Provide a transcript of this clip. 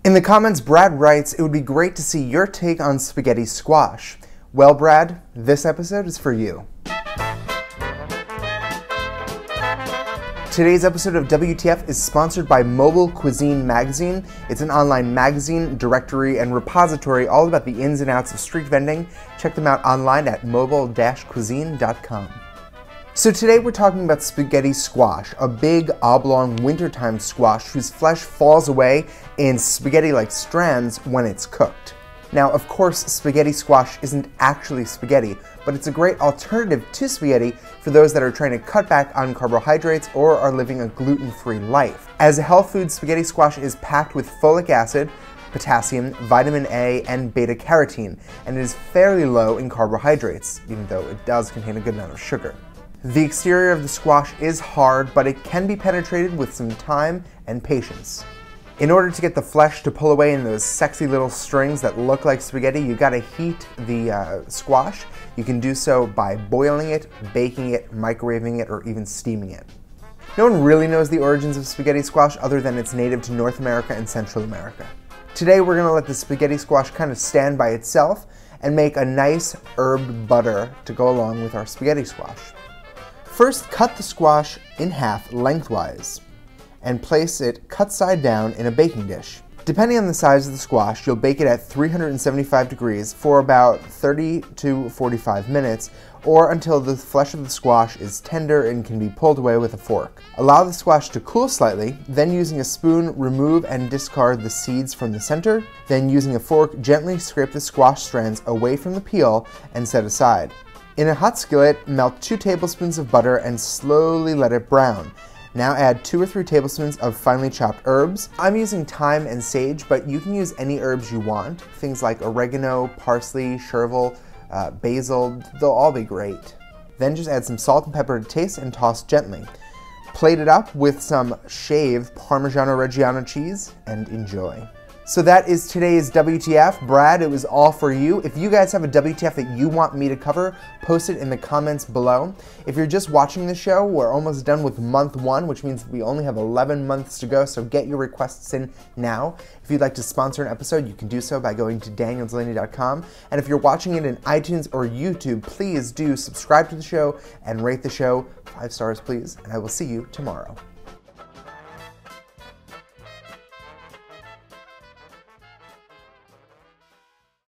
In the comments, Brad writes, it would be great to see your take on spaghetti squash. Well, Brad, this episode is for you. Today's episode of WTF is sponsored by Mobile Cuisine Magazine. It's an online magazine, directory, and repository all about the ins and outs of street vending. Check them out online at mobile-cuisine.com. So today we're talking about spaghetti squash, a big, oblong, wintertime squash whose flesh falls away in spaghetti-like strands when it's cooked. Now, of course, spaghetti squash isn't actually spaghetti, but it's a great alternative to spaghetti for those that are trying to cut back on carbohydrates or are living a gluten-free life. As a health food, spaghetti squash is packed with folic acid, potassium, vitamin A, and beta-carotene, and it is fairly low in carbohydrates, even though it does contain a good amount of sugar. The exterior of the squash is hard, but it can be penetrated with some time and patience. In order to get the flesh to pull away in those sexy little strings that look like spaghetti, you gotta heat the squash. You can do so by boiling it, baking it, microwaving it, or even steaming it. No one really knows the origins of spaghetti squash other than it's native to North America and Central America. Today we're gonna let the spaghetti squash kind of stand by itself and make a nice herb butter to go along with our spaghetti squash. First, cut the squash in half lengthwise and place it cut side down in a baking dish. Depending on the size of the squash, you'll bake it at 375 degrees for about 30 to 45 minutes, or until the flesh of the squash is tender and can be pulled away with a fork. Allow the squash to cool slightly, then using a spoon, remove and discard the seeds from the center, then using a fork, gently scrape the squash strands away from the peel and set aside. In a hot skillet, melt 2 tablespoons of butter and slowly let it brown. Now add 2 or 3 tablespoons of finely chopped herbs. I'm using thyme and sage, but you can use any herbs you want. Things like oregano, parsley, chervil, basil, they'll all be great. Then just add some salt and pepper to taste and toss gently. Plate it up with some shaved Parmigiano Reggiano cheese and enjoy. So that is today's WTF. Brad, it was all for you. If you guys have a WTF that you want me to cover, post it in the comments below. If you're just watching the show, we're almost done with month 1, which means we only have 11 months to go, so get your requests in now. If you'd like to sponsor an episode, you can do so by going to danieldelaney.com. And if you're watching it in iTunes or YouTube, please do subscribe to the show and rate the show 5 stars, please. And I will see you tomorrow.